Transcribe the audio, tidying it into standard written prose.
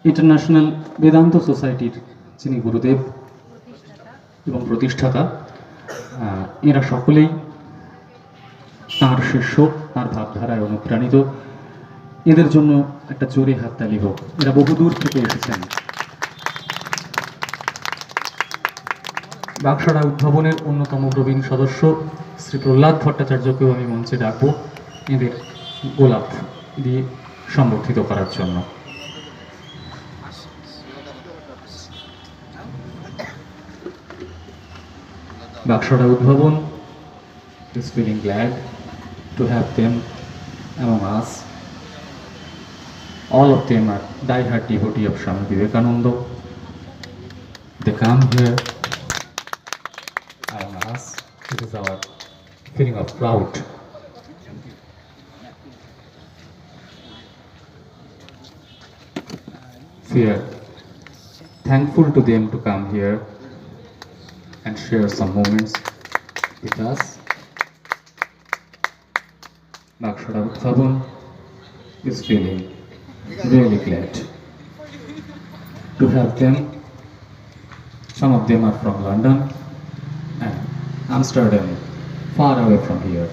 International Vedanta সোসাইটির যিনি গুরুদেব এবং প্রতিষ্ঠাতা, এরা সকলেই তাঁর শিষ্য, তাঁর ভাবধারায় অনুপ্রাণিত। এদের জন্য একটা জোরে হাততালি হোক, এরা বহুদূর থেকে এসেছেন। বাক্সারা উদ্ভাবনের অন্যতম প্রবীণ সদস্য শ্রী প্রহ্লাদ ভট্টাচার্যকেও আমি মঞ্চে ডাকবো এদের গোলাপ দিয়ে সম্বর্ধিত করার জন্য। Bakshara Udbhavan is feeling glad to have them among us. All of them are die-hard devotee of Swami Vivekananda. They come here among us. It is our feeling of proud. We are thankful to them to come here and share some moments with us. Bakshara Udbhavan is feeling really glad to have them. Some of them are from London and Amsterdam, far away from here.